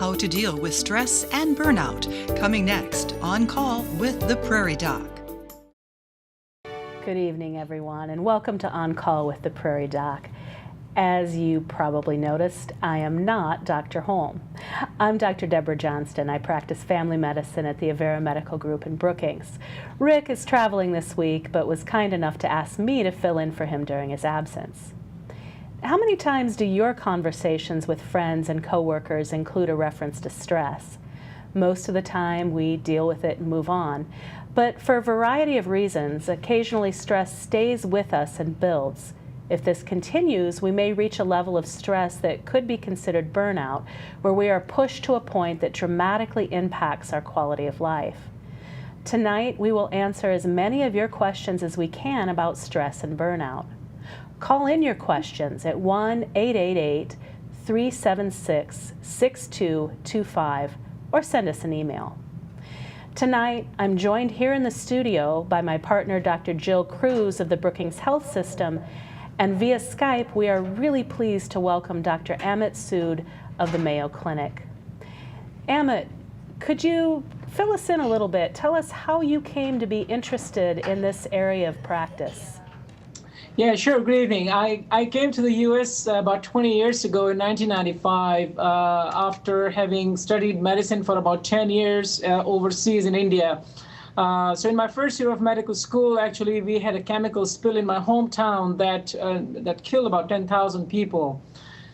how to deal with stress and burnout. Coming next, On Call with the Prairie Doc. Good evening, everyone, and welcome to On Call with the Prairie Doc. As you probably noticed, I am not Dr. Holm. I'm Dr. Debra Johnston. I practice family medicine at the Avera Medical Group in Brookings. Rick is traveling this week, but was kind enough to ask me to fill in for him during his absence. How many times do your conversations with friends and coworkers include a reference to stress? Most of the time, we deal with it and move on. But for a variety of reasons, occasionally stress stays with us and builds. If this continues, we may reach a level of stress that could be considered burnout, where we are pushed to a point that dramatically impacts our quality of life. Tonight, we will answer as many of your questions as we can about stress and burnout. Call in your questions at 1-888-376-6225 or send us an email. Tonight, I'm joined here in the studio by my partner, Dr. Jill Kruse of the Brookings Health System, and via Skype, we are really pleased to welcome Dr. Amit Sood of the Mayo Clinic. Amit, could you fill us in a little bit? Tell us how you came to be interested in this area of practice. Yeah, sure. Good evening. I came to the U.S. About 20 years ago in 1995 after having studied medicine for about 10 years overseas in India. So in my first year of medical school, actually, we had a chemical spill in my hometown that killed about 10,000 people.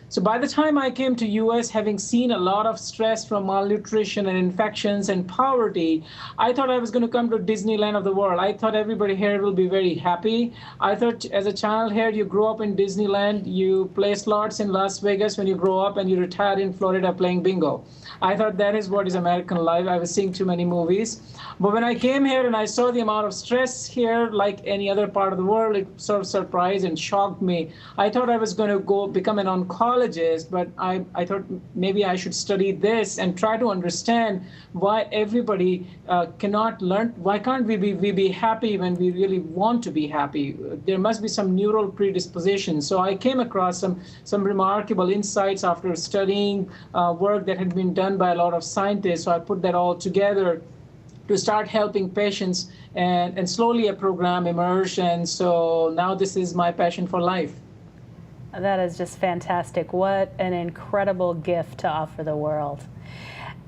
So by the time I came to U.S., having seen a lot of stress from malnutrition and infections and poverty, I thought I was going to come to Disneyland of the world. I thought everybody here will be very happy. I thought as a child here, you grow up in Disneyland, you play slots in Las Vegas when you grow up, and you retire in Florida playing bingo. I thought that is what is American life. I was seeing too many movies. But when I came here and I saw the amount of stress here, like any other part of the world, it sort of surprised and shocked me. I thought I was going to go become an oncologist, but I thought maybe I should study this and try to understand why everybody cannot learn. Why can't we be happy when we really want to be happy? There must be some neural predisposition. So I came across some remarkable insights after studying work that had been done by a lot of scientists. So I put that all together to start helping patients, and slowly a program emerged, and so now this is my passion for life. That is just fantastic. What an incredible gift to offer the world.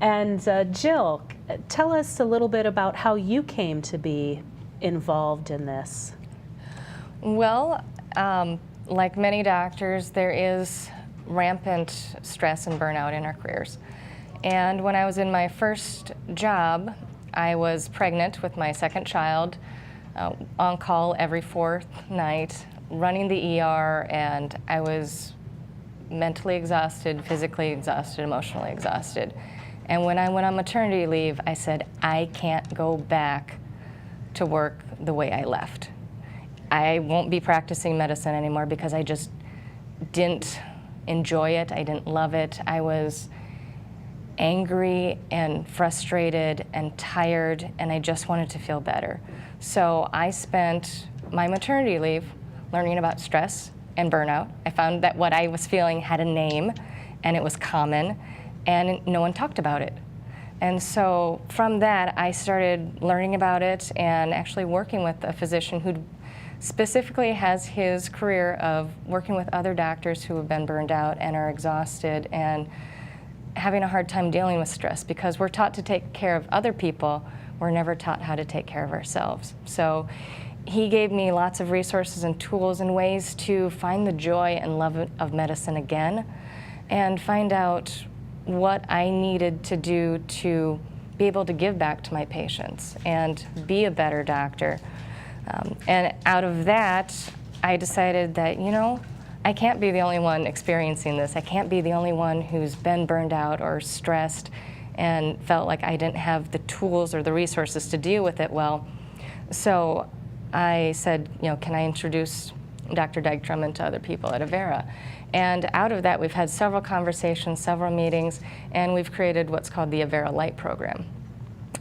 And Jill, tell us a little bit about how you came to be involved in this. Well, like many doctors, there is rampant stress and burnout in our careers. And when I was in my first job, I was pregnant with my second child, on call every fourth night, running the ER, and I was mentally exhausted, physically exhausted, emotionally exhausted. And when I went on maternity leave, I said, I can't go back to work the way I left. I won't be practicing medicine anymore because I just didn't enjoy it. I didn't love it. I was angry and frustrated and tired, and I just wanted to feel better. So I spent my maternity leave learning about stress and burnout. I found that what I was feeling had a name, and it was common, and no one talked about it. And so from that, I started learning about it and actually working with a physician who specifically has his career of working with other doctors who have been burned out and are exhausted and having a hard time dealing with stress, because we're taught to take care of other people. We're never taught how to take care of ourselves. So he gave me lots of resources and tools and ways to find the joy and love of medicine again and find out what I needed to do to be able to give back to my patients and be a better doctor. And out of that, I decided that, you know, I can't be the only one experiencing this. I can't be the only one who's been burned out or stressed and felt like I didn't have the tools or the resources to deal with it well. So I said, you know, can I introduce Dr. Dyke Drummond to other people at Avera? And out of that, we've had several conversations, several meetings, and we've created what's called the Avera Light program,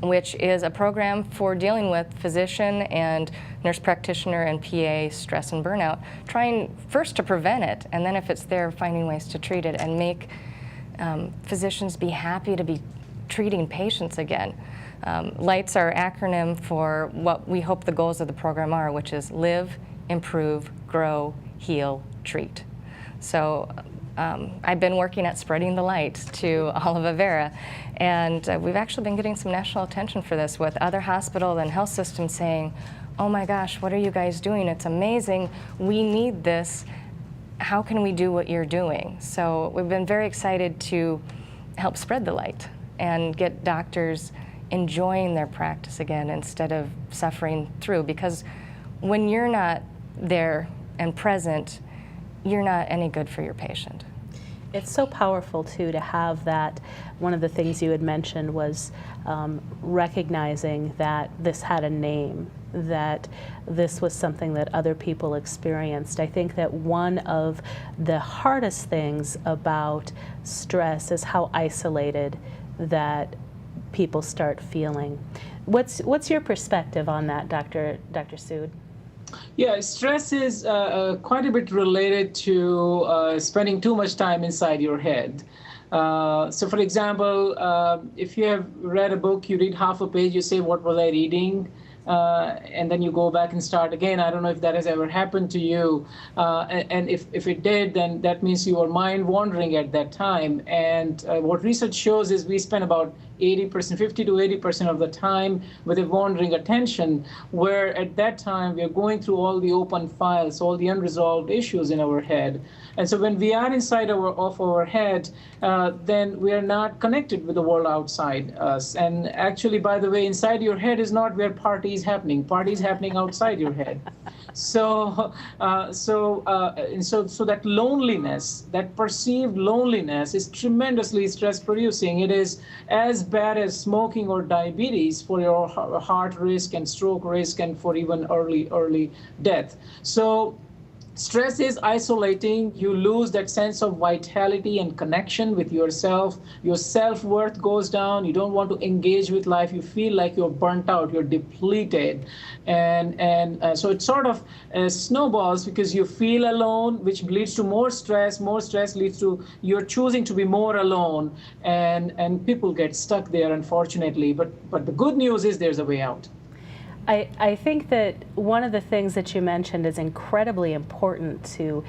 which is a program for dealing with physician and nurse practitioner and PA stress and burnout, trying first to prevent it, and then if it's there, finding ways to treat it and make physicians be happy to be treating patients again. LIGHT's our acronym for what we hope the goals of the program are, which is live, improve, grow, heal, treat. So I've been working at spreading the light to all of Avera, and we've actually been getting some national attention for this, with other hospitals and health systems saying, oh my gosh, what are you guys doing? It's amazing. We need this. How can we do what you're doing? So we've been very excited to help spread the light and get doctors enjoying their practice again instead of suffering through, because when you're not there and present, you're not any good for your patient. It's so powerful, too, to have that. One of the things you had mentioned was recognizing that this had a name, that this was something that other people experienced. I think that one of the hardest things about stress is how isolated that people start feeling. What's your perspective on that, Dr. Sood? Yeah, stress is quite a bit related to spending too much time inside your head. So for example, if you have read a book, you read half a page, you say, what was I reading? And then you go back and start again. I don't know if that has ever happened to you. And if it did, then that means you were mind wandering at that time. And what research shows is we spend about 80%, 50 to 80% of the time with a wandering attention, where at that time we are going through all the open files, all the unresolved issues in our head. And so when we are inside of our head, then we are not connected with the world outside us. And actually, by the way, inside your head is not where parties happening. Parties happening outside your head. So that loneliness, that perceived loneliness, is tremendously stress-producing. It is as bad as smoking or diabetes for your heart risk and stroke risk, and for even early death. So stress is isolating. You lose that sense of vitality and connection with yourself. Your self-worth goes down. You don't want to engage with life. You feel like you're burnt out, you're depleted. And so it sort of snowballs, because you feel alone, which leads to more stress. More stress leads to you're choosing to be more alone. And people get stuck there, unfortunately. But the good news is there's a way out. I think that one of the things that you mentioned is incredibly important to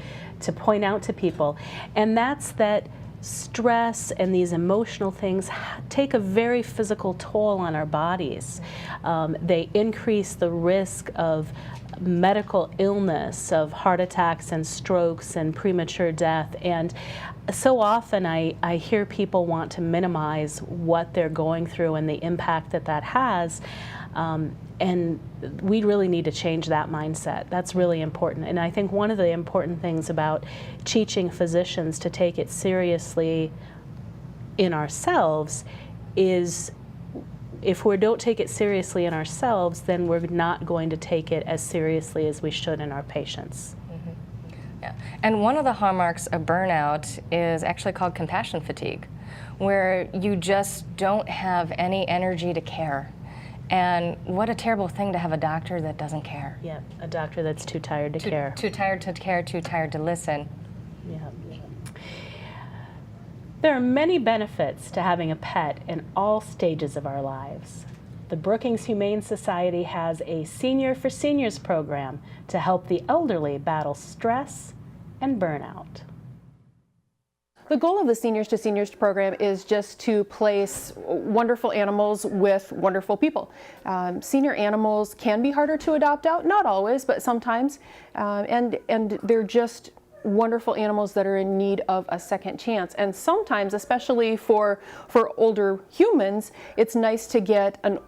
point out to people, and that's that stress and these emotional things take a very physical toll on our bodies. They increase the risk of medical illness, of heart attacks and strokes and premature death. And so often I hear people want to minimize what they're going through and the impact that has. And we really need to change that mindset. That's really important. And I think one of the important things about teaching physicians to take it seriously in ourselves is, if we don't take it seriously in ourselves, then we're not going to take it as seriously as we should in our patients. Mm-hmm. Yeah. And one of the hallmarks of burnout is actually called compassion fatigue, where you just don't have any energy to care. And what a terrible thing to have a doctor that doesn't care. Yeah, a doctor that's too tired to care. Too tired to care, too tired to listen. Yeah. There are many benefits to having a pet in all stages of our lives. The Brookings Humane Society has a Senior for Seniors program to help the elderly battle stress and burnout. The goal of the Seniors to Seniors program is just to place wonderful animals with wonderful people. Senior animals can be harder to adopt out, not always, but sometimes, and they're just wonderful animals that are in need of a second chance. And sometimes, especially for older humans, it's nice to get an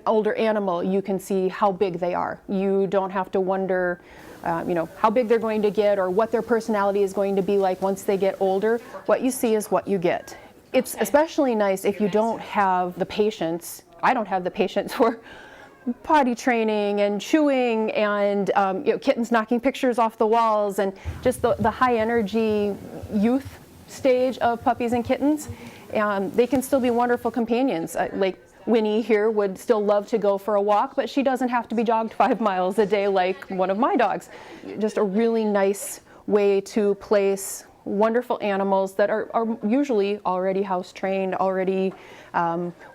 older animal. You can see how big they are. You don't have to wonder how big they're going to get or what their personality is going to be like once they get older. What you see is what you get. It's especially nice if you don't have the patience. I don't have the patience for potty training and chewing and kittens knocking pictures off the walls and just the high energy youth stage of puppies and kittens. They can still be wonderful companions. Like Winnie here would still love to go for a walk, but she doesn't have to be jogged 5 miles a day like one of my dogs. Just a really nice way to place wonderful animals that are usually already house trained, already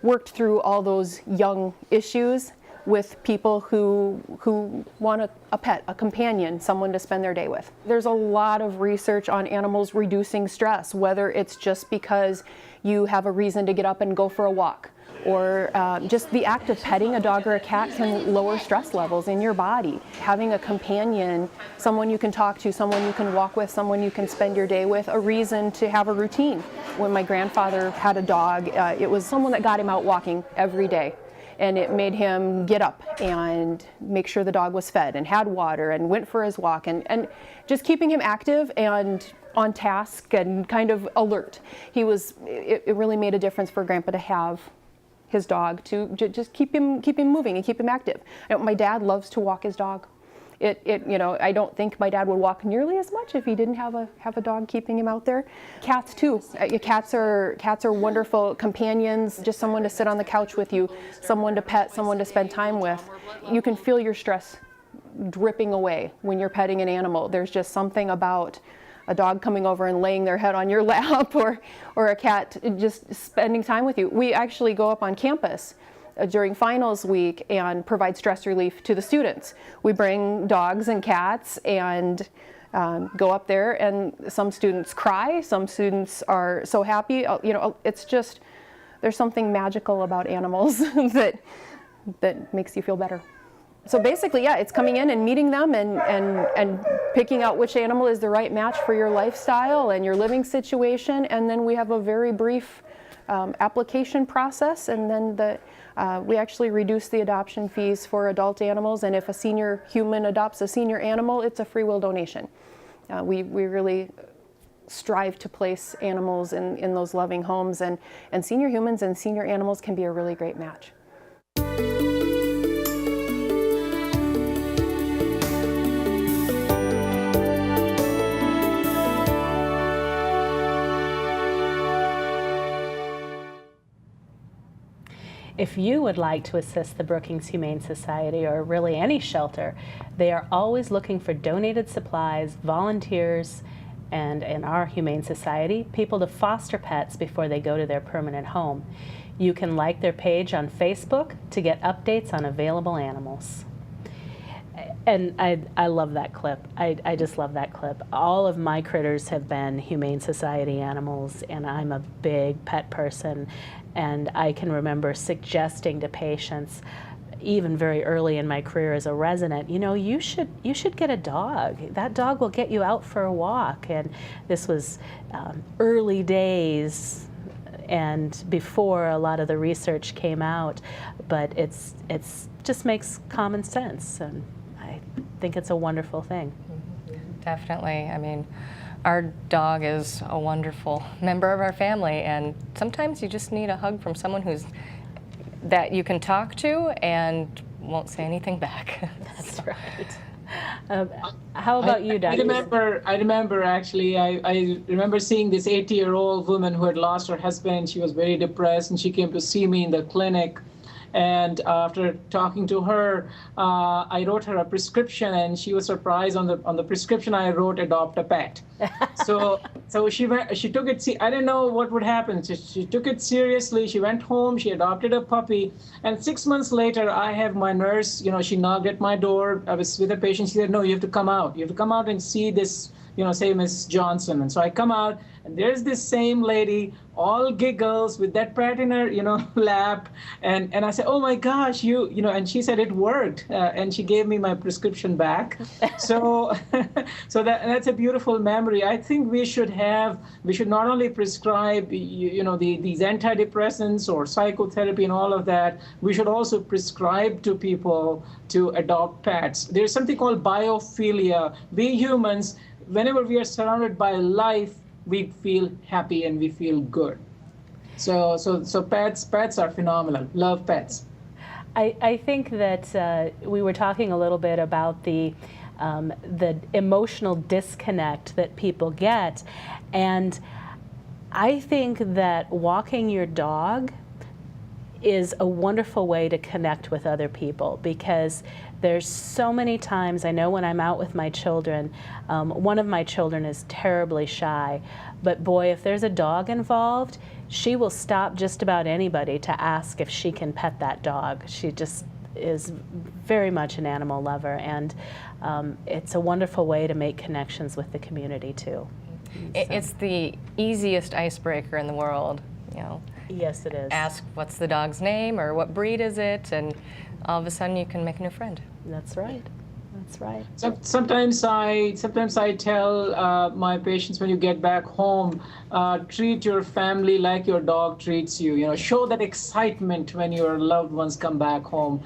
worked through all those young issues with people who want a pet, a companion, someone to spend their day with. There's a lot of research on animals reducing stress, whether it's just because you have a reason to get up and go for a walk, or just the act of petting a dog or a cat can lower stress levels in your body. Having a companion, someone you can talk to, someone you can walk with, someone you can spend your day with, a reason to have a routine. When my grandfather had a dog, it was someone that got him out walking every day. And it made him get up and make sure the dog was fed and had water and went for his walk, and just keeping him active and on task and kind of alert. It really made a difference for Grandpa to have his dog, to just keep him moving and keep him active. My dad loves to walk his dog. I don't think my dad would walk nearly as much if he didn't have a dog keeping him out there. Cats too. Cats are wonderful companions. Just someone to sit on the couch with you, someone to pet, someone to spend time with. You can feel your stress dripping away when you're petting an animal. There's just something about a dog coming over and laying their head on your lap, or a cat just spending time with you. We actually go up on campus during finals week and provide stress relief to the students. We bring dogs and cats and go up there, and some students cry, some students are so happy. It's just, there's something magical about animals that makes you feel better. So basically, yeah, it's coming in and meeting them and picking out which animal is the right match for your lifestyle and your living situation, and then we have a very brief application process, and then we actually reduce the adoption fees for adult animals, and if a senior human adopts a senior animal, it's a free will donation. We really strive to place animals in those loving homes, and senior humans and senior animals can be a really great match. If you would like to assist the Brookings Humane Society, or really any shelter, they are always looking for donated supplies, volunteers, and in our Humane Society, people to foster pets before they go to their permanent home. You can like their page on Facebook to get updates on available animals. And I love that clip. I just love that clip. All of my critters have been Humane Society animals, and I'm a big pet person. And I can remember suggesting to patients, even very early in my career as a resident, you should get a dog. That dog will get you out for a walk. And this was early days and before a lot of the research came out, but it's just makes common sense, and I think it's a wonderful thing. Definitely. I mean, our dog is a wonderful member of our family, and sometimes you just need a hug from someone that you can talk to and won't say anything back. That's right. How about you, Doctor? I remember actually, I remember seeing this 80-year-old woman who had lost her husband. She was very depressed, and she came to see me in the clinic. And after talking to her, I wrote her a prescription, and she was surprised on the prescription I wrote, adopt a pet. So she took it. I didn't know what would happen. So she took it seriously. She went home. She adopted a puppy. And 6 months later, I have my nurse. She knocked at my door. I was with a patient. She said, "No, you have to come out. You have to come out and see this. Say Miss Johnson." And so I come out, and there's this same lady, all giggles with that pet in her, lap. And I said, "Oh my gosh, and she said it worked. And she gave me my prescription back. So that's a beautiful memory. I think we should not only prescribe, these antidepressants or psychotherapy and all of that, we should also prescribe to people to adopt pets. There's something called biophilia. We humans, whenever we are surrounded by life, we feel happy and we feel good. So pets are phenomenal. Love pets. I think that we were talking a little bit about the emotional disconnect that people get, and I think that walking your dog is a wonderful way to connect with other people, because There's so many times, I know when I'm out with my children, one of my children is terribly shy, but boy, if there's a dog involved, she will stop just about anybody to ask if she can pet that dog. She just is very much an animal lover, and it's a wonderful way to make connections with the community too. It's the easiest icebreaker in the world, you know. Yes, it is. Ask what's the dog's name or what breed is it, and all of a sudden you can make a new friend. That's right. That's right. Sometimes I tell my patients, when you get back home, treat your family like your dog treats you. You know, show that excitement when your loved ones come back home,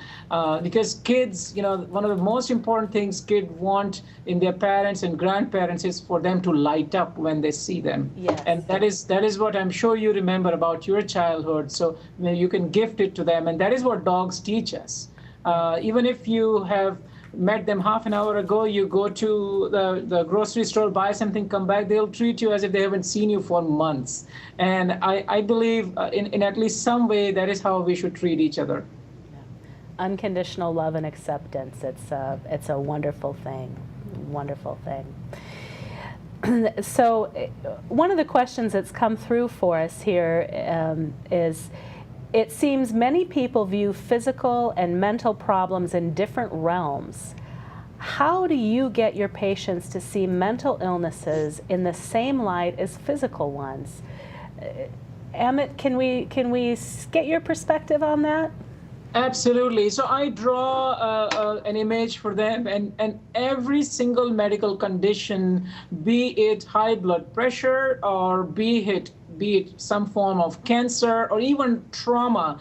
because kids, you know, one of the most important things kids want in their parents and grandparents is for them to light up when they see them. Yes. And that is what I'm sure you remember about your childhood. So you can gift it to them, and that is what dogs teach us. Even if you have met them half an hour ago, you go to the grocery store, buy something, come back, they'll treat you as if they haven't seen you for months. And I believe in at least some way that is how we should treat each other. Unconditional love and acceptance, it's a wonderful thing, wonderful thing. So one of the questions that's come through for us here is, it seems many people view physical and mental problems in different realms. How do you get your patients to see mental illnesses in the same light as physical ones? Amit, can we get your perspective on that? Absolutely. So I draw an image for them, and every single medical condition, be it high blood pressure or be it some form of cancer or even trauma,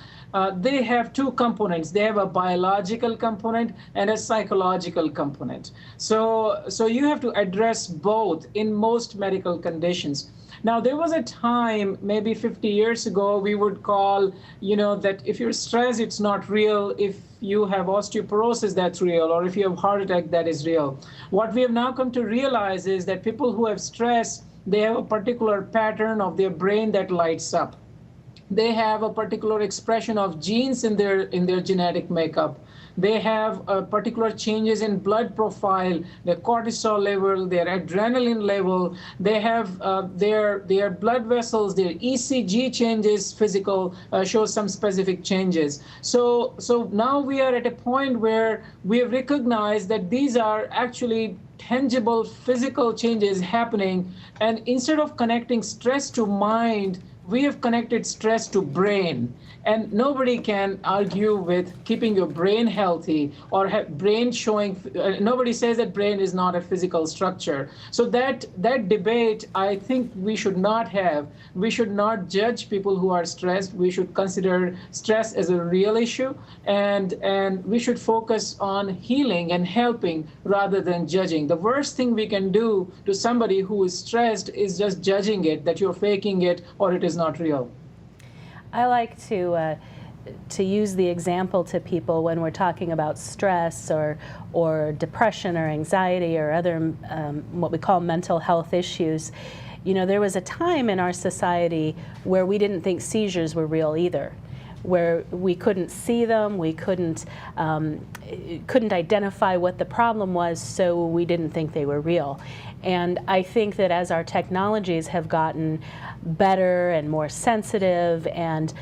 they have two components. They have a biological component and a psychological component. So you have to address both in most medical conditions. Now, there was a time, maybe 50 years ago, we would call, you know, that if you're stressed, it's not real. If you have osteoporosis, that's real. Or if you have heart attack, that is real. What we have now come to realize is that people who have stress, they have a particular pattern of their brain that lights up. They have a particular expression of genes in their genetic makeup. They have particular changes in blood profile, their cortisol level, their adrenaline level. They have their blood vessels, their ECG changes, physical, shows some specific changes. So now we are at a point where we have recognized that these are actually tangible physical changes happening. And instead of connecting stress to mind, we have connected stress to brain. And nobody can argue with keeping your brain healthy or brain showing, nobody says that brain is not a physical structure. So that debate, I think we should not have. We should not judge people who are stressed. We should consider stress as a real issue, and we should focus on healing and helping rather than judging. The worst thing we can do to somebody who is stressed is just judging it, that you're faking it or it is not real. I like to use the example to people when we're talking about stress or depression or anxiety or other what we call mental health issues. You know, there was a time in our society where we didn't think seizures were real either, where we couldn't see them, we couldn't identify what the problem was, so we didn't think they were real. And I think that as our technologies have gotten better and more sensitive, and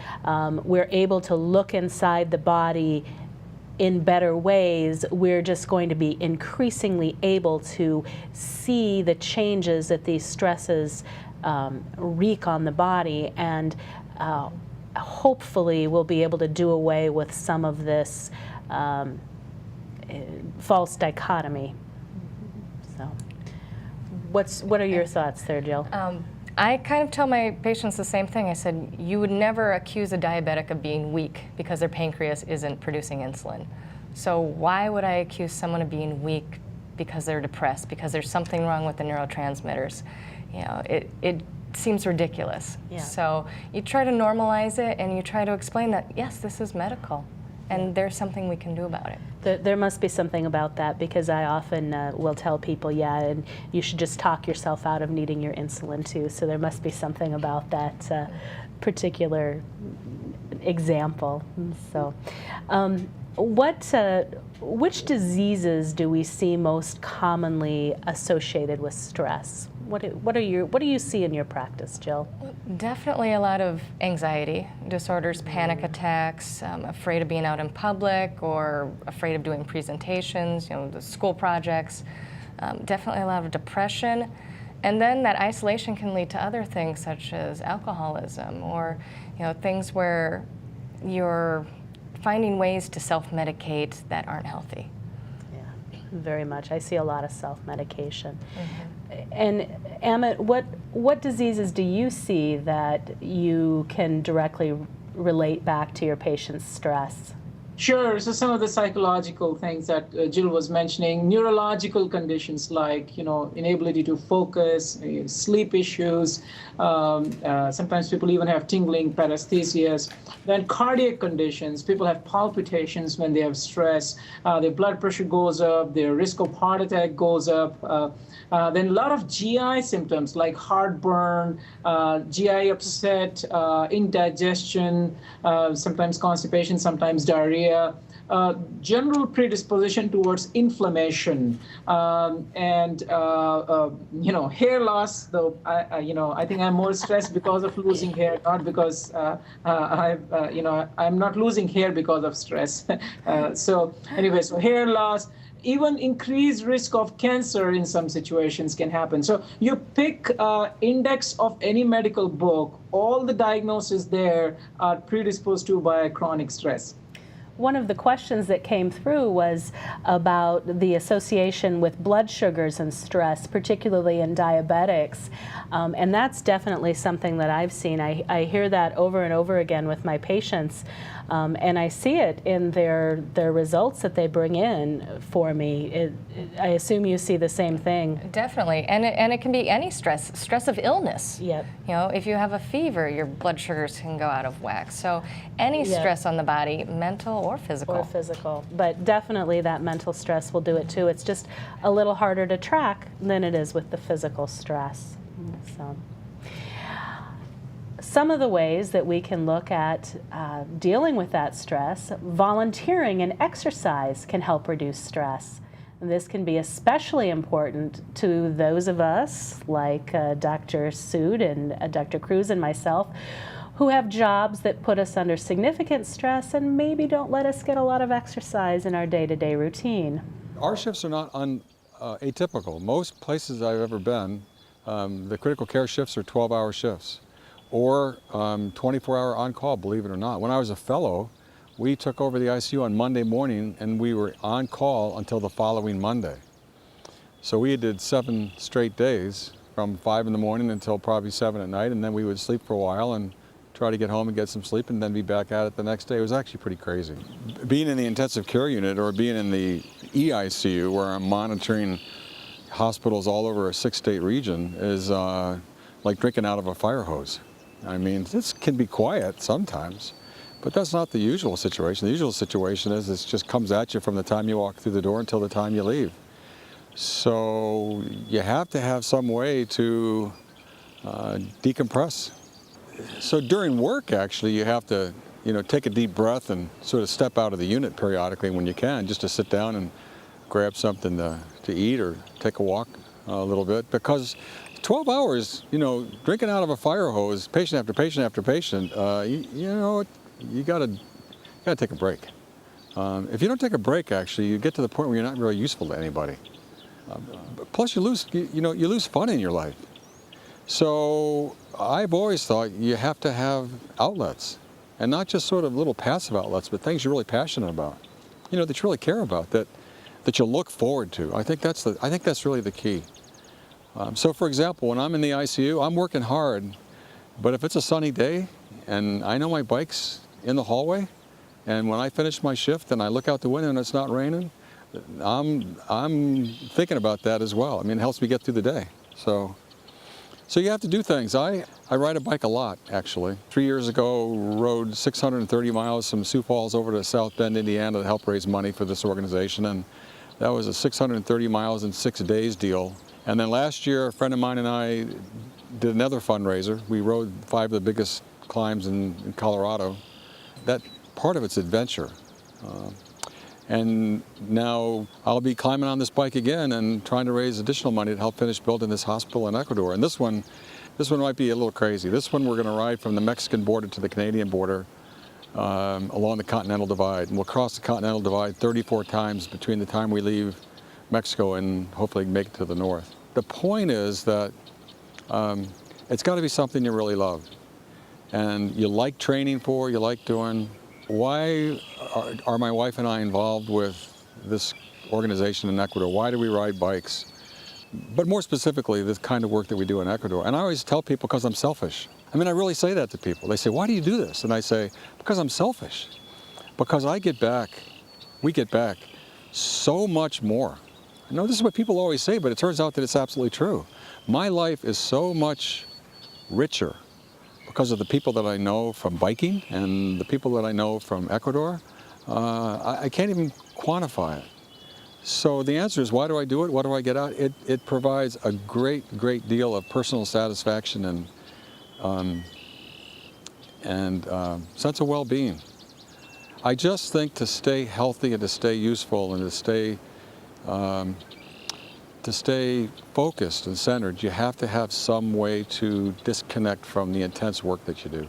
we're able to look inside the body in better ways, we're just going to be increasingly able to see the changes that these stresses wreak on the body, and hopefully we'll be able to do away with some of this false dichotomy. So, what are your thoughts there, Jill? I kind of tell my patients the same thing. I said, you would never accuse a diabetic of being weak because their pancreas isn't producing insulin. So why would I accuse someone of being weak because they're depressed, because there's something wrong with the neurotransmitters? You know, it seems ridiculous. Yeah. So you try to normalize it, and you try to explain that, yes, this is medical, and there's something we can do about it. There must be something about that, because I often will tell people, yeah, and you should just talk yourself out of needing your insulin too. So there must be something about that particular example. So, which diseases do we see most commonly associated with stress? What do you see in your practice, Jill? Definitely a lot of anxiety disorders, panic attacks, afraid of being out in public or afraid of doing presentations, the school projects. Definitely a lot of depression. And then that isolation can lead to other things such as alcoholism or things where you're finding ways to self-medicate that aren't healthy. Yeah, very much. I see a lot of self-medication. And Amit, what diseases do you see that you can directly relate back to your patient's stress? Sure. So some of the psychological things that Jill was mentioning, neurological conditions like, inability to focus, sleep issues. Sometimes people even have tingling paresthesias. Then cardiac conditions. People have palpitations when they have stress. Their blood pressure goes up. Their risk of heart attack goes up. Then a lot of GI symptoms like heartburn, GI upset, indigestion, sometimes constipation, sometimes diarrhea. General predisposition towards inflammation and hair loss. Though I think I'm more stressed because of losing hair, not because I'm not losing hair because of stress. So hair loss. Even increased risk of cancer in some situations can happen. So you pick index of any medical book, all the diagnoses there are predisposed to by chronic stress. One of the questions that came through was about the association with blood sugars and stress, particularly in diabetics. And that's definitely something that I've seen. I hear that over and over again with my patients. And I see it in their results that they bring in for me. I assume you see the same thing. Definitely, and it can be any stress of illness. Yep. If you have a fever, your blood sugars can go out of whack. So any stress on the body, mental or physical. Or physical, but definitely that mental stress will do it too. It's just a little harder to track than it is with the physical stress. So, some of the ways that we can look at dealing with that stress, volunteering and exercise can help reduce stress. And this can be especially important to those of us like Dr. Sood and Dr. Kruse and myself who have jobs that put us under significant stress and maybe don't let us get a lot of exercise in our day-to-day routine. Our shifts are not atypical. Most places I've ever been, the critical care shifts are 12-hour shifts or 24-hour on-call, believe it or not. When I was a fellow, we took over the ICU on Monday morning and we were on call until the following Monday. So we did 7 straight days from 5 in the morning until probably 7 at night, and then we would sleep for a while and try to get home and get some sleep and then be back at it the next day. It was actually pretty crazy. Being in the intensive care unit or being in the EICU where I'm monitoring hospitals all over a 6-state region is like drinking out of a fire hose. I mean, this can be quiet sometimes, but that's not the usual situation. The usual situation is it just comes at you from the time you walk through the door until the time you leave. So you have to have some way to decompress. So during work, actually, you have to, take a deep breath and sort of step out of the unit periodically when you can, just to sit down and grab something to eat or take a walk a little bit. Because 12 hours, drinking out of a fire hose, patient after patient after patient, you gotta take a break. If you don't take a break, actually, you get to the point where you're not really useful to anybody. Plus, you lose fun in your life. So I've always thought you have to have outlets, and not just sort of little passive outlets, but things you're really passionate about, that you really care about, that you look forward to. I think that's really the key. So for example, when I'm in the ICU, I'm working hard, but if it's a sunny day and I know my bike's in the hallway, and when I finish my shift and I look out the window and it's not raining, I'm thinking about that as well. I mean, it helps me get through the day. So you have to do things. I ride a bike a lot, actually. 3 years ago, rode 630 miles from Sioux Falls over to South Bend, Indiana to help raise money for this organization. And that was a 630 miles in 6 days deal. And then last year, a friend of mine and I did another fundraiser. We rode 5 of the biggest climbs in Colorado. that part of it's adventure. And now I'll be climbing on this bike again and trying to raise additional money to help finish building this hospital in Ecuador. And this one might be a little crazy. This one we're going to ride from the Mexican border to the Canadian border along the Continental Divide. And we'll cross the Continental Divide 34 times between the time we leave Mexico and hopefully make it to the north. The point is that it's got to be something you really love and you like training for, you like doing. Why are my wife and I involved with this organization in Ecuador? Why do we ride bikes? But more specifically, this kind of work that we do in Ecuador. And I always tell people because I'm selfish. I mean, I really say that to people. They say, why do you do this? And I say, because I'm selfish. Because we get back so much more. I know this is what people always say, but it turns out that it's absolutely true. My life is so much richer because of the people that I know from biking and the people that I know from Ecuador. I can't even quantify it. So the answer is, why do I do it? What do I get out? It provides a great deal of personal satisfaction and sense of well-being. I just think to stay healthy and to stay useful and to stay focused and centered, you have to have some way to disconnect from the intense work that you do.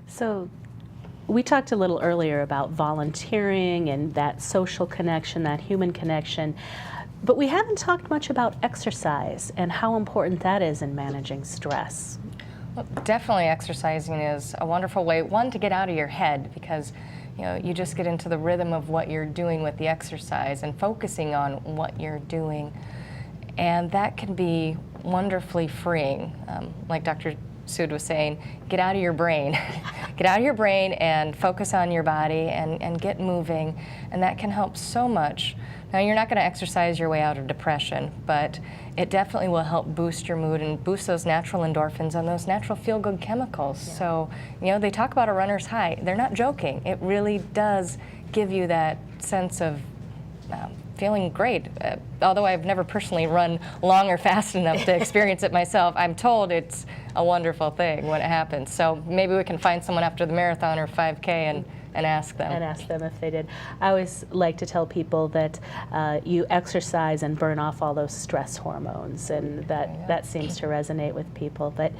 So we talked a little earlier about volunteering and that social connection, that human connection, but we haven't talked much about exercise and how important that is in managing stress. Well, definitely exercising is a wonderful way, one, to get out of your head, because you just get into the rhythm of what you're doing with the exercise and focusing on what you're doing. And that can be wonderfully freeing. Like Dr. Sood was saying, get out of your brain. Get out of your brain and focus on your body and get moving, and that can help so much. Now, you're not going to exercise your way out of depression, but it definitely will help boost your mood and boost those natural endorphins and those natural feel-good chemicals. Yeah. So, they talk about a runner's high. They're not joking. It really does give you that sense of feeling great. Although I've never personally run long or fast enough to experience it myself, I'm told it's a wonderful thing when it happens. So maybe we can find someone after the marathon or 5K and ask them. And ask them if they did. I always like to tell people that you exercise and burn off all those stress hormones, and that seems to resonate with people. But,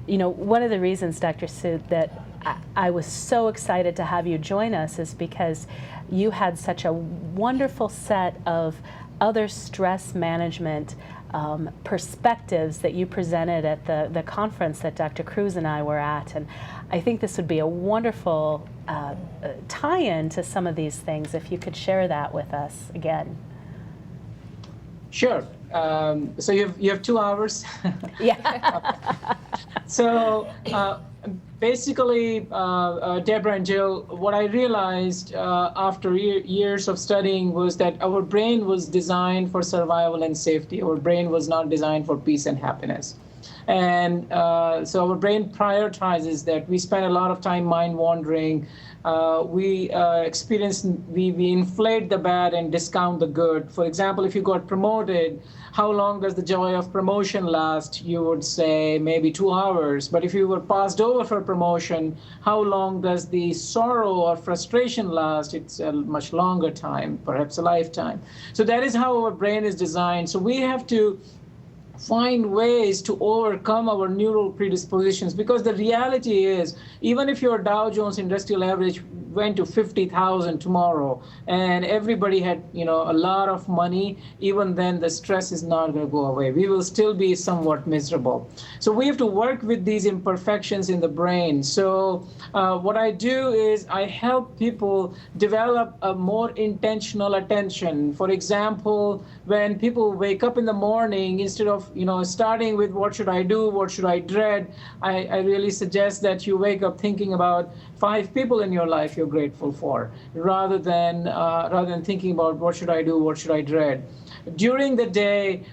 one of the reasons, Dr. Sood, that I was so excited to have you join us is because you had such a wonderful set of other stress management perspectives that you presented at the conference that Dr. Kruse and I were at, and I think this would be a wonderful tie-in to some of these things if you could share that with us again. Sure. So you have 2 hours. Yeah. So basically, Debra and Jill, what I realized after years of studying was that our brain was designed for survival and safety. Our brain was not designed for peace and happiness. And so our brain prioritizes that. We spend a lot of time mind wandering. We inflate the bad and discount the good. For example, if you got promoted, how long does the joy of promotion last? You would say maybe 2 hours. But if you were passed over for promotion, how long does the sorrow or frustration last? It's a much longer time, perhaps a lifetime. So that is how our brain is designed. So we have to find ways to overcome our neural predispositions, because the reality is, even if your Dow Jones Industrial Average went to 50,000 tomorrow and everybody had a lot of money, even then the stress is not going to go away. We will still be somewhat miserable. So we have to work with these imperfections in the brain. So what I do is I help people develop a more intentional attention. For example, when people wake up in the morning, instead of starting with what should I do, what should I dread, I really suggest that you wake up thinking about 5 people in your life you're grateful for, rather than thinking about what should I do, what should I dread. During the day,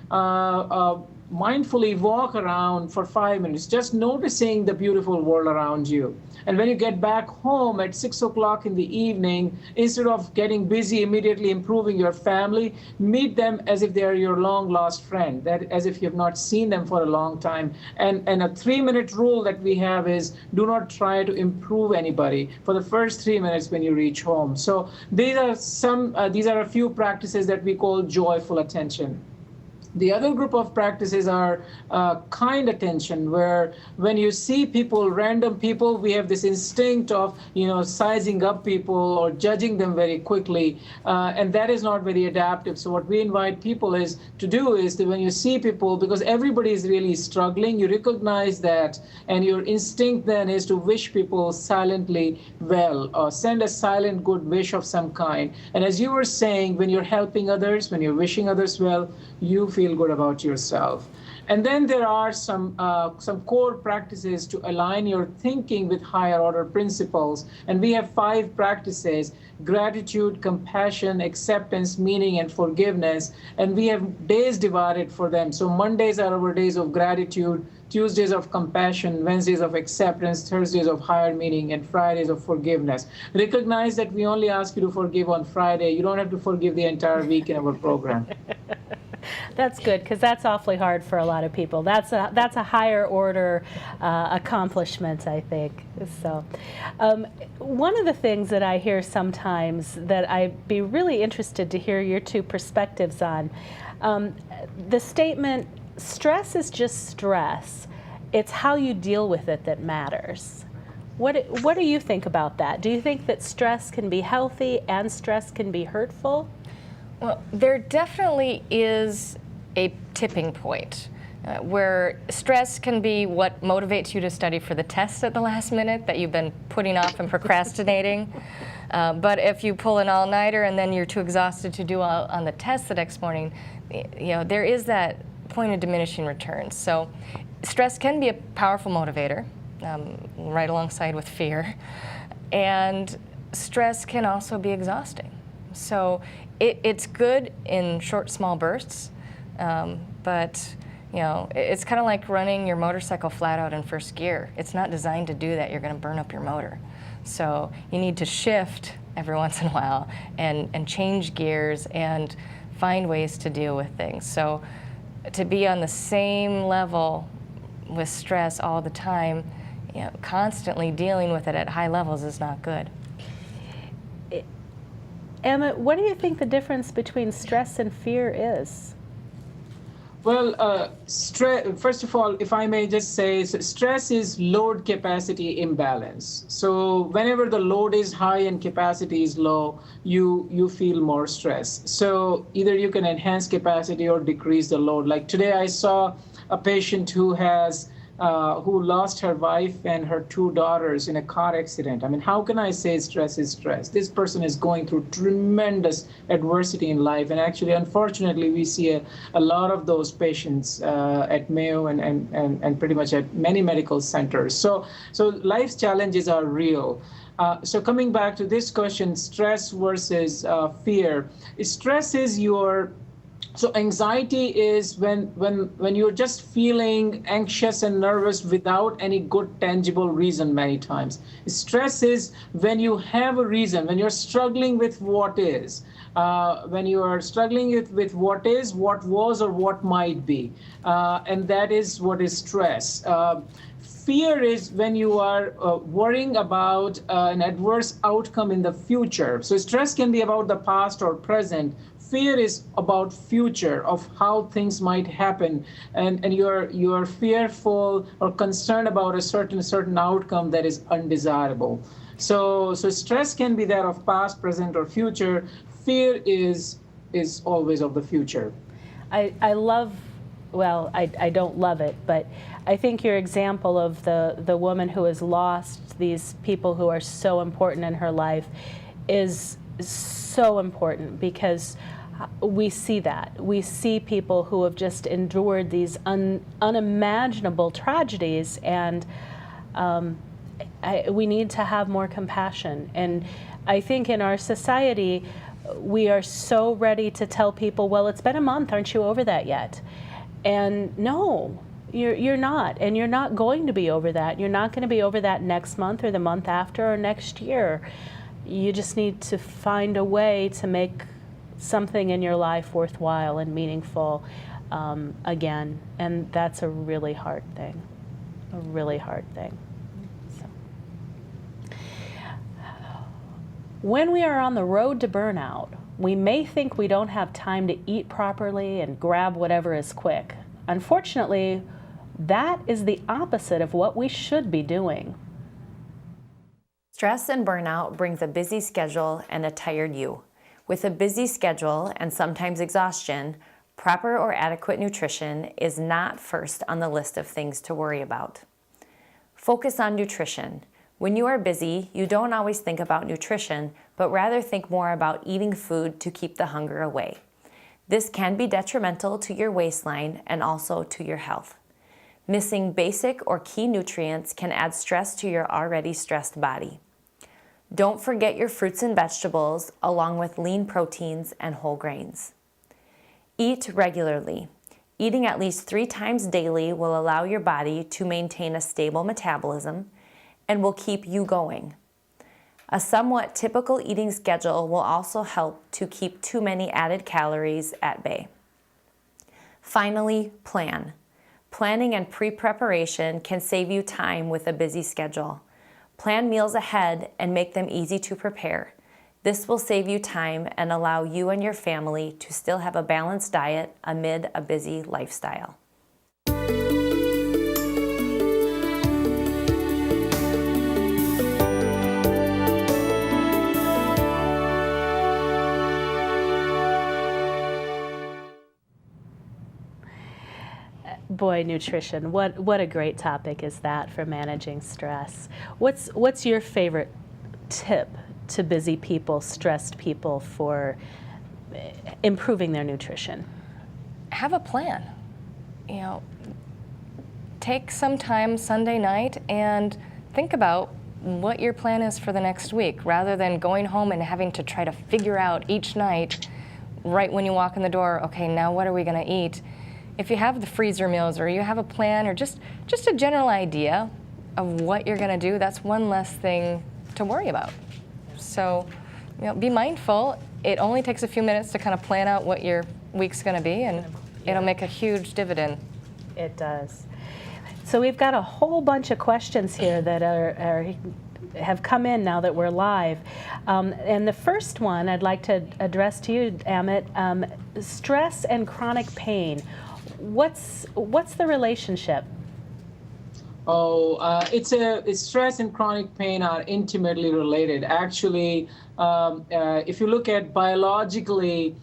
mindfully walk around for 5 minutes, just noticing the beautiful world around you. And when you get back home at 6 o'clock in the evening, instead of getting busy immediately improving your family, meet them as if they are your long lost friend, that as if you have not seen them for a long time. And a 3-minute rule that we have is do not try to improve anybody for the first 3 minutes when you reach home. So these are a few practices that we call joyful attention. The other group of practices are kind attention, where when you see people, random people, we have this instinct of, sizing up people or judging them very quickly, and that is not very adaptive. So what we invite people to do is that when you see people, because everybody is really struggling, you recognize that, and your instinct then is to wish people silently well, or send a silent good wish of some kind. And as you were saying, when you're helping others, when you're wishing others well, you feel good about yourself. And then there are some core practices to align your thinking with higher order principles. And we have 5 practices: gratitude, compassion, acceptance, meaning, and forgiveness. And we have days divided for them. So Mondays are our days of gratitude, Tuesdays of compassion, Wednesdays of acceptance, Thursdays of higher meaning, and Fridays of forgiveness. Recognize that we only ask you to forgive on Friday. You don't have to forgive the entire week in our program. That's good, because that's awfully hard for a lot of people. That's a higher order accomplishment, I think. So, one of the things that I hear sometimes that I'd be really interested to hear your 2 perspectives on, the statement, stress is just stress. It's how you deal with it that matters. What do you think about that? Do you think that stress can be healthy and stress can be hurtful? Well, there definitely is a tipping point where stress can be what motivates you to study for the test at the last minute that you've been putting off and procrastinating. But if you pull an all-nighter and then you're too exhausted to do on the test the next morning, there is that point of diminishing returns. So stress can be a powerful motivator, right alongside with fear. And stress can also be exhausting. So it's good in short, small bursts, but it's kind of like running your motorcycle flat out in first gear. It's not designed to do that. You're going to burn up your motor. So you need to shift every once in a while and change gears and find ways to deal with things. So to be on the same level with stress all the time, constantly dealing with it at high levels is not good. Emma, what do you think the difference between stress and fear is? Well, first of all, if I may just say, stress is load capacity imbalance. So whenever the load is high and capacity is low, you feel more stress. So either you can enhance capacity or decrease the load. Like today I saw a patient who lost her wife and her 2 daughters in a car accident. I mean, how can I say stress is stress? This person is going through tremendous adversity in life. And actually, unfortunately, we see a lot of those patients at Mayo and pretty much at many medical centers. So life's challenges are real. So coming back to this question, stress versus fear. Stress is So anxiety is when you're just feeling anxious and nervous without any good tangible reason many times. Stress is when you have a reason, when you're struggling with what is. When you are struggling with what is, what was, or what might be. And that is what is stress. Fear is when you are worrying about an adverse outcome in the future. So stress can be about the past or present. Fear is about future, of how things might happen, and you're fearful or concerned about a certain outcome that is undesirable. So stress can be that of past, present, or future. Fear is always of the future. I don't love it, but I think your example of the woman who has lost these people who are so important in her life is so important, because we see that. We see people who have just endured these unimaginable tragedies, and we need to have more compassion. And I think in our society, we are so ready to tell people, well, it's been a month, aren't you over that yet? And no, you're not. And you're not going to be over that. You're not going to be over that next month or the month after or next year. You just need to find a way to make something in your life worthwhile and meaningful again. And that's a really hard thing, a really hard thing. So. When we are on the road to burnout, we may think we don't have time to eat properly and grab whatever is quick. Unfortunately, that is the opposite of what we should be doing. Stress and burnout brings a busy schedule and a tired you. With a busy schedule and sometimes exhaustion, proper or adequate nutrition is not first on the list of things to worry about. Focus on nutrition. When you are busy, you don't always think about nutrition, but rather think more about eating food to keep the hunger away. This can be detrimental to your waistline and also to your health. Missing basic or key nutrients can add stress to your already stressed body. Don't forget your fruits and vegetables, along with lean proteins and whole grains. Eat regularly. Eating at least 3 times daily will allow your body to maintain a stable metabolism and will keep you going. A somewhat typical eating schedule will also help to keep too many added calories at bay. Finally, plan. Planning and pre-preparation can save you time with a busy schedule. Plan meals ahead and make them easy to prepare. This will save you time and allow you and your family to still have a balanced diet amid a busy lifestyle. Boy, nutrition, what a great topic is that for managing stress. What's your favorite tip to busy people, stressed people for improving their nutrition? Have a plan. Take some time Sunday night and think about what your plan is for the next week, rather than going home and having to try to figure out each night, right when you walk in the door, okay, now what are we going to eat? If you have the freezer meals, or you have a plan, or just a general idea of what you're going to do, that's one less thing to worry about. So, be mindful. It only takes a few minutes to kind of plan out what your week's going to be, and it'll make a huge dividend. It does. So we've got a whole bunch of questions here that have come in now that we're live. And the first one I'd like to address to you, Amit, stress and chronic pain. What's the relationship? It's stress and chronic pain are intimately related. Actually, if you look at biologically,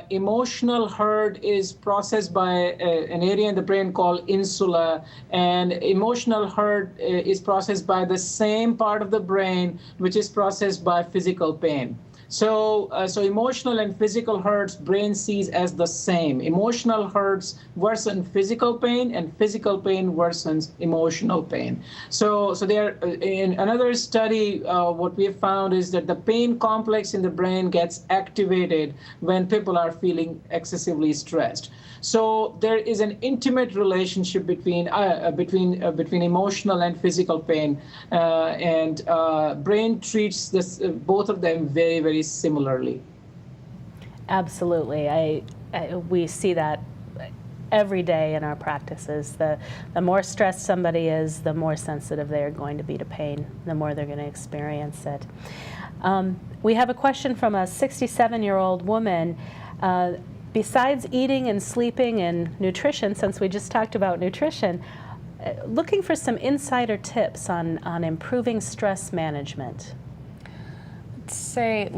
emotional hurt is processed by an area in the brain called insula, and emotional hurt is processed by the same part of the brain which is processed by physical pain. So emotional and physical hurts, brain sees as the same. Emotional hurts worsen physical pain, and physical pain worsens emotional pain. So there, in another study, what we have found is that the pain complex in the brain gets activated when people are feeling excessively stressed. So there is an intimate relationship between emotional and physical pain, and brain treats both of them very, very similarly. Absolutely. We see that every day in our practices. The more stressed somebody is, the more sensitive they are going to be to pain, the more they're going to experience it. We have a question from a 67-year-old woman. Besides eating and sleeping and nutrition, since we just talked about nutrition, looking for some insider tips on improving stress management. I'd say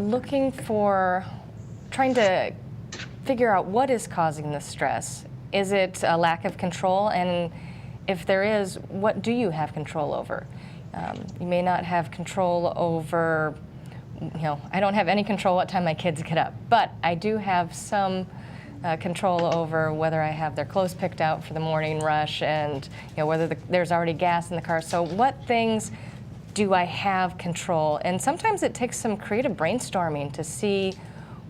trying to figure out what is causing the stress. Is it a lack of control? And if there is, what do you have control over? You may not have control over, I don't have any control what time my kids get up, but I do have some control over whether I have their clothes picked out for the morning rush, and whether there's already gas in the car. So what things do I have control? And sometimes it takes some creative brainstorming to see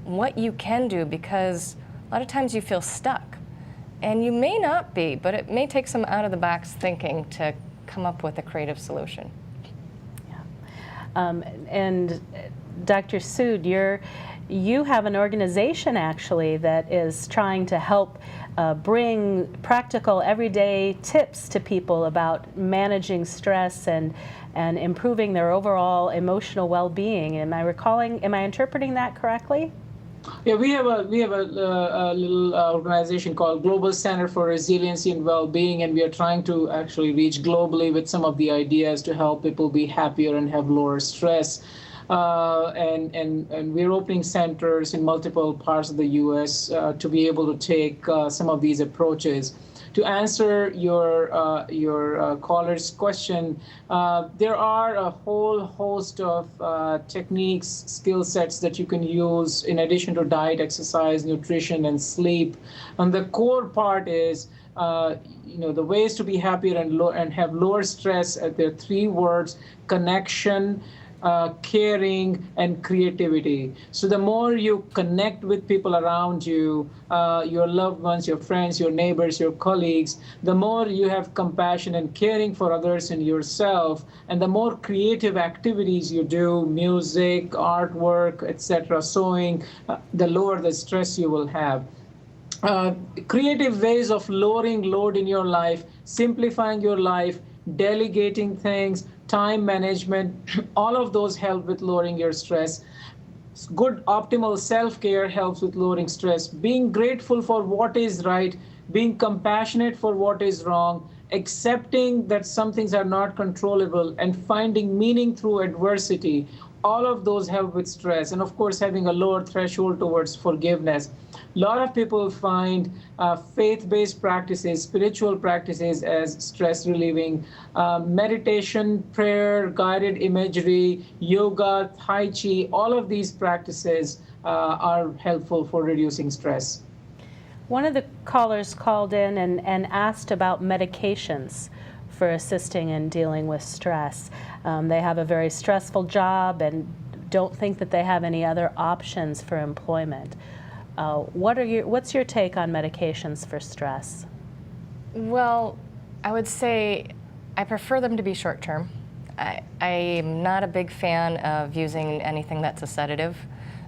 what you can do, because a lot of times you feel stuck. And you may not be, but it may take some out-of-the-box thinking to come up with a creative solution. And Dr. Sood, you have an organization actually that is trying to help bring practical everyday tips to people about managing stress and improving their overall emotional well-being. Am I interpreting that correctly? Yeah, we have a little organization called Global Center for Resiliency and Well-being, and we are trying to actually reach globally with some of the ideas to help people be happier and have lower stress. And we're opening centers in multiple parts of the U.S. To be able to take some of these approaches. To answer your caller's question, there are a whole host of techniques, skill sets that you can use in addition to diet, exercise, nutrition, and sleep. And the core part is, the ways to be happier and have lower stress. There are 3 words: connection, caring, and creativity. So the more you connect with people around you, your loved ones, your friends, your neighbors, your colleagues, the more you have compassion and caring for others and yourself, and the more creative activities you do, music, artwork, etc., sewing, the lower the stress you will have. Creative ways of lowering load in your life, simplifying your life, delegating things, time management, all of those help with lowering your stress. Good optimal self-care helps with lowering stress. Being grateful for what is right, being compassionate for what is wrong, accepting that some things are not controllable, and finding meaning through adversity. All of those help with stress. And of course, having a lower threshold towards forgiveness. A lot of people find faith-based practices, spiritual practices as stress relieving. Meditation, prayer, guided imagery, yoga, tai chi, all of these practices are helpful for reducing stress. One of the callers called in and asked about medications for assisting in dealing with stress. They have a very stressful job and don't think that they have any other options for employment. What's your take on medications for stress? Well, I would say I prefer them to be short-term. I'm not a big fan of using anything that's a sedative.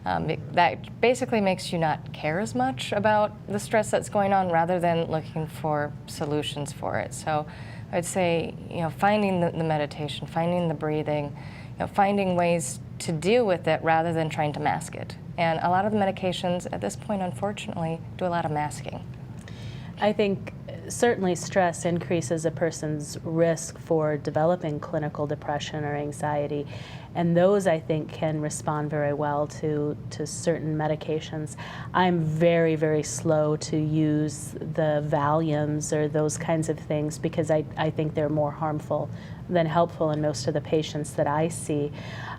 That basically makes you not care as much about the stress that's going on rather than looking for solutions for it. So I would say, finding the meditation, finding the breathing, finding ways to deal with it rather than trying to mask it. And a lot of the medications at this point, unfortunately, do a lot of masking. I think certainly stress increases a person's risk for developing clinical depression or anxiety, and those I think can respond very well to certain medications. I'm very, very slow to use the Valiums or those kinds of things because I think they're more harmful than helpful in most of the patients that I see.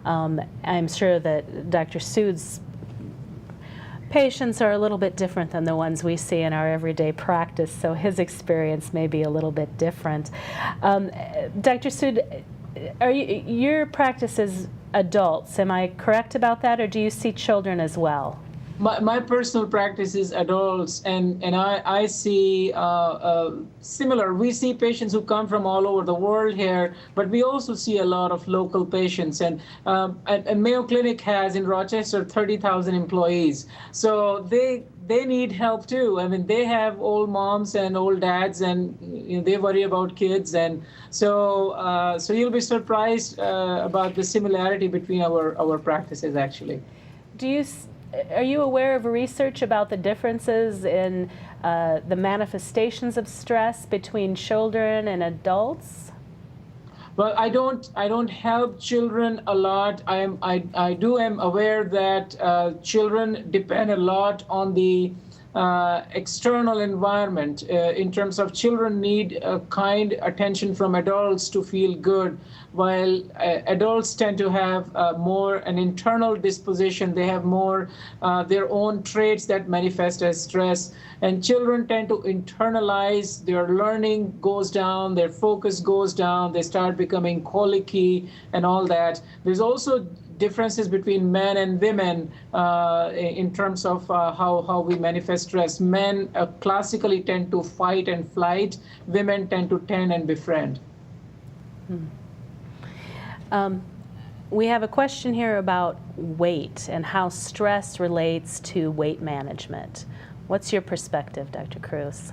I'm sure that Dr. Sood's patients are a little bit different than the ones we see in our everyday practice, so his experience may be a little bit different. Dr. Sood, your practice is adults, am I correct about that, or do you see children as well? My personal practice is adults, and I see similar. We see patients who come from all over the world here, but we also see a lot of local patients. And Mayo Clinic has in Rochester 30,000 employees, so they need help too. I mean, they have old moms and old dads, and they worry about kids, and so you'll be surprised about the similarity between our practices actually. Are you aware of research about the differences in the manifestations of stress between children and adults? Well, I don't help children a lot. I am aware that children depend a lot on the external environment. In terms of children need kind attention from adults to feel good, while adults tend to have more an internal disposition. They have more their own traits that manifest as stress, and children tend to internalize. Their learning goes down, their focus goes down, they start becoming colicky and all that. There's also differences between men and women in terms of how we manifest stress. Men classically tend to fight and flight. Women tend to tend and befriend. We have a question here about weight and how stress relates to weight management. What's your perspective, Dr. Kruse?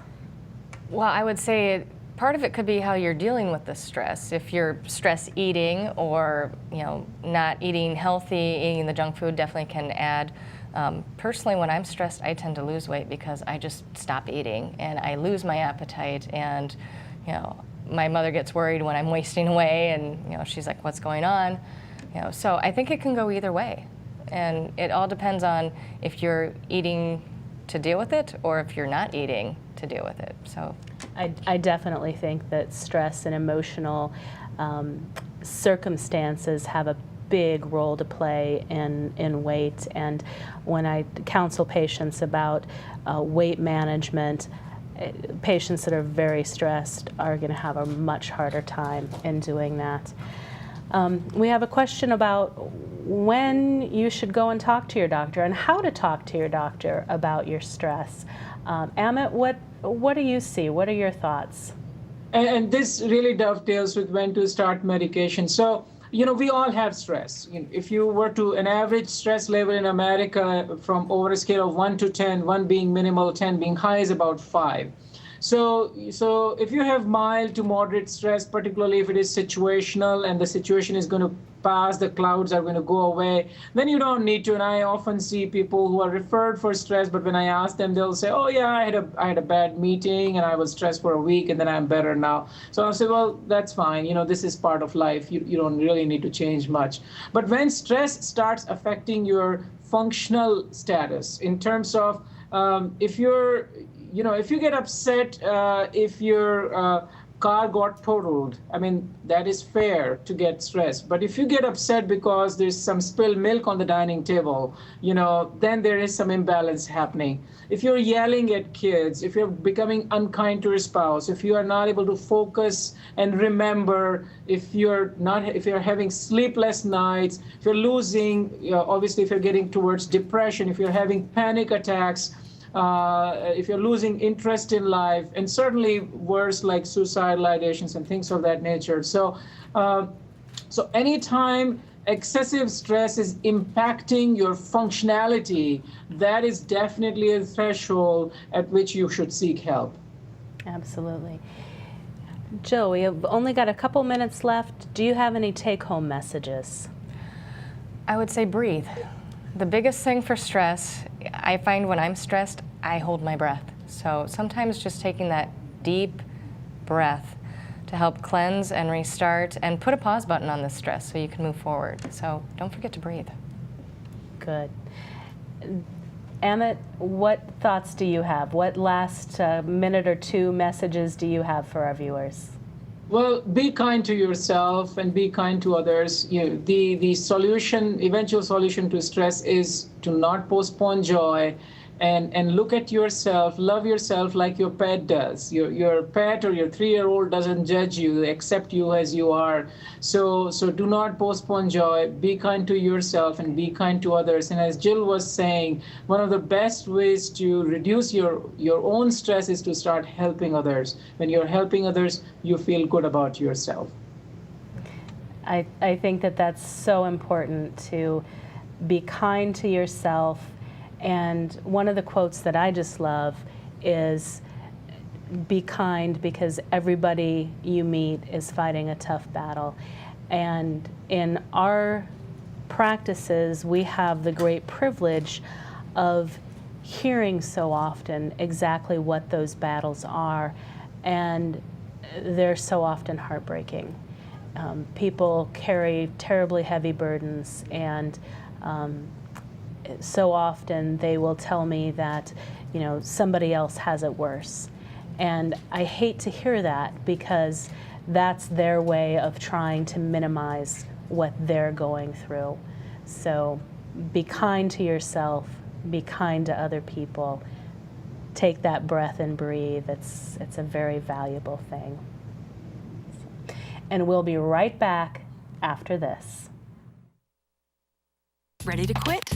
Well, I would say part of it could be how you're dealing with the stress. If you're stress eating or not eating healthy, eating the junk food definitely can add. Personally, when I'm stressed, I tend to lose weight because I just stop eating and I lose my appetite, and my mother gets worried when I'm wasting away, and she's like, "What's going on?" So I think it can go either way, and it all depends on if you're eating to deal with it or if you're not eating to deal with it. So I definitely think that stress and emotional circumstances have a big role to play in weight. And when I counsel patients about weight management, patients that are very stressed are going to have a much harder time in doing that. We have a question about when you should go and talk to your doctor and how to talk to your doctor about your stress. Amit, what do you see? What are your thoughts? And this really dovetails with when to start medication. So, we all have stress. If you were to an average stress level in America from over a scale of 1 to 10, 1 being minimal, 10 being high, is about 5. So if you have mild to moderate stress, particularly if it is situational and the situation is going to pass, the clouds are going to go away, then you don't need to. And I often see people who are referred for stress, but when I ask them, they'll say, "Oh yeah, I had a bad meeting and I was stressed for a week and then I'm better now." So I'll say, well, that's fine. This is part of life. You don't really need to change much. But when stress starts affecting your functional status in terms of if you get upset if your car got totaled, I mean, that is fair to get stressed. But if you get upset because there's some spilled milk on the dining table, then there is some imbalance happening. If you're yelling at kids, if you're becoming unkind to your spouse, if you are not able to focus and remember, if you're having sleepless nights, if you're losing, obviously if you're getting towards depression, if you're having panic attacks, if you're losing interest in life, and certainly worse like suicidal ideations and things of that nature. So anytime excessive stress is impacting your functionality, that is definitely a threshold at which you should seek help. Absolutely. Jill, we have only got a couple minutes left. Do you have any take-home messages? I would say breathe. The biggest thing for stress, I find when I'm stressed, I hold my breath. So sometimes just taking that deep breath to help cleanse and restart and put a pause button on the stress so you can move forward. So don't forget to breathe. Good. Amit, what thoughts do you have? What last minute or two messages do you have for our viewers? Well, be kind to yourself and be kind to others. The eventual solution to stress is to not postpone joy and look at yourself, love yourself like your pet does. Your pet or your 3-year-old doesn't judge you, they accept you as you are. So do not postpone joy, be kind to yourself and be kind to others. And as Jill was saying, one of the best ways to reduce your own stress is to start helping others. When you're helping others, you feel good about yourself. I think that that's so important, to be kind to yourself. And one of the quotes that I just love is, be kind because everybody you meet is fighting a tough battle. And in our practices, we have the great privilege of hearing so often exactly what those battles are, and they're so often heartbreaking. People carry terribly heavy burdens, and so often they will tell me that, somebody else has it worse. And I hate to hear that, because that's their way of trying to minimize what they're going through. So be kind to yourself, be kind to other people. Take that breath and breathe. It's a very valuable thing. And we'll be right back after this. Ready to quit?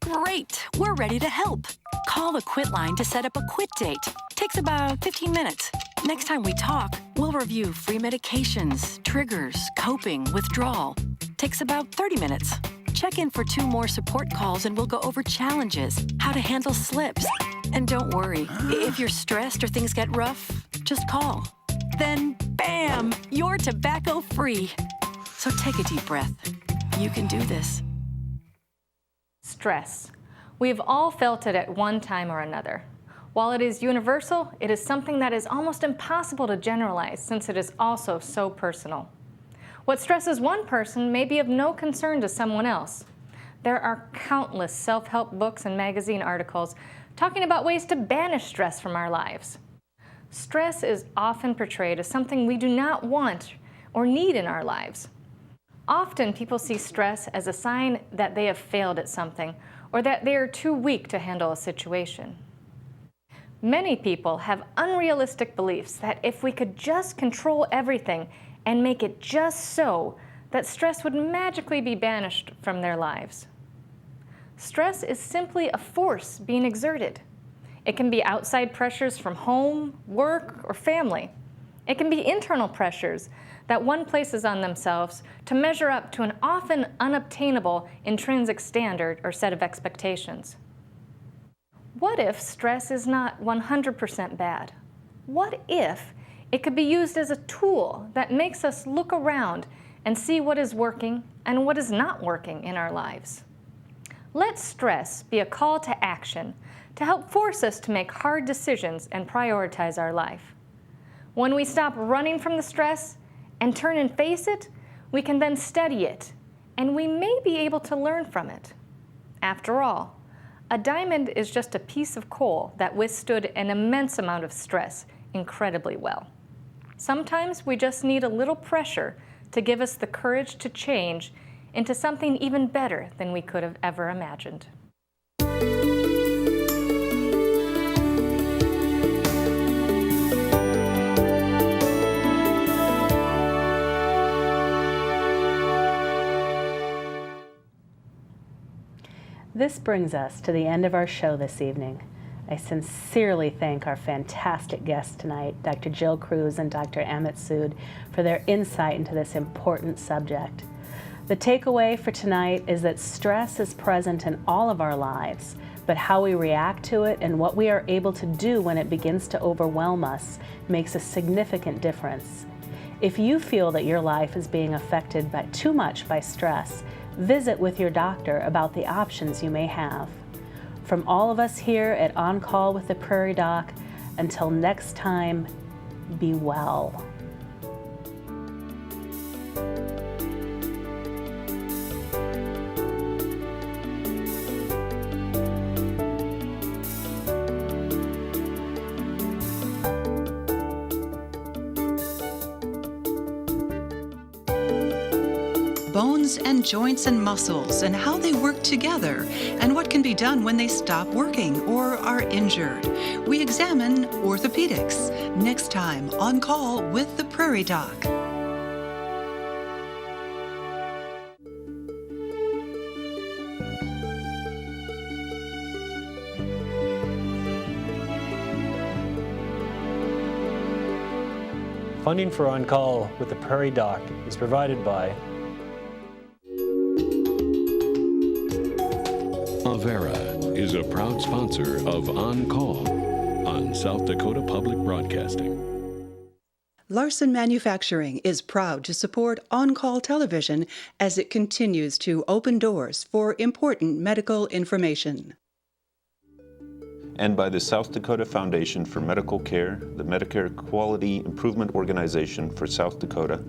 Great! We're ready to help. Call the Quit line to set up a quit date. Takes about 15 minutes. Next time we talk, we'll review free medications, triggers, coping, withdrawal. Takes about 30 minutes. Check in for 2 more support calls and we'll go over challenges, how to handle slips. And don't worry, if you're stressed or things get rough, just call. Then, bam, you're tobacco free. So take a deep breath. You can do this. Stress. We've all felt it at one time or another. While it is universal, it is something that is almost impossible to generalize since it is also so personal. What stresses one person may be of no concern to someone else. There are countless self-help books and magazine articles talking about ways to banish stress from our lives. Stress is often portrayed as something we do not want or need in our lives. Often people see stress as a sign that they have failed at something or that they are too weak to handle a situation. Many people have unrealistic beliefs that if we could just control everything and make it just so, that stress would magically be banished from their lives. Stress is simply a force being exerted. It can be outside pressures from home, work, or family. It can be internal pressures that one places on themselves to measure up to an often unobtainable intrinsic standard or set of expectations. What if stress is not 100% bad? What if it could be used as a tool that makes us look around and see what is working and what is not working in our lives? Let stress be a call to action to help force us to make hard decisions and prioritize our life. When we stop running from the stress and turn and face it, we can then study it, and we may be able to learn from it. After all, a diamond is just a piece of coal that withstood an immense amount of stress incredibly well. Sometimes we just need a little pressure to give us the courage to change into something even better than we could have ever imagined. This brings us to the end of our show this evening. I sincerely thank our fantastic guests tonight, Dr. Jill Kruse and Dr. Amit Sood, for their insight into this important subject. The takeaway for tonight is that stress is present in all of our lives, but how we react to it and what we are able to do when it begins to overwhelm us makes a significant difference. If you feel that your life is being affected too much by stress, visit with your doctor about the options you may have. From all of us here at On Call with the Prairie Doc, until next time, be well. Bones and joints and muscles and how they work together and what can be done when they stop working or are injured. We examine orthopedics next time on Call with the Prairie Doc. Funding for On Call with the Prairie Doc is provided by Avera is a proud sponsor of On Call on South Dakota Public Broadcasting. Larson Manufacturing is proud to support On Call television as it continues to open doors for important medical information. And by the South Dakota Foundation for Medical Care, the Medicare Quality Improvement Organization for South Dakota.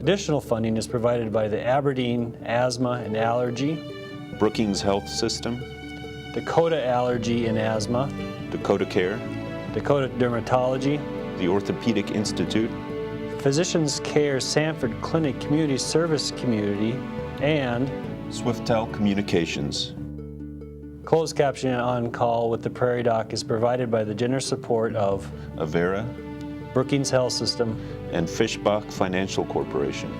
Additional funding is provided by the Aberdeen Asthma and Allergy, Brookings Health System, Dakota Allergy and Asthma, Dakota Care, Dakota Dermatology, the Orthopedic Institute, Physicians Care Sanford Clinic Community Service Community, and Swiftel Communications. Closed captioning On Call with the Prairie Doc is provided by the generous support of Avera, Brookings Health System, and Fischbach Financial Corporation.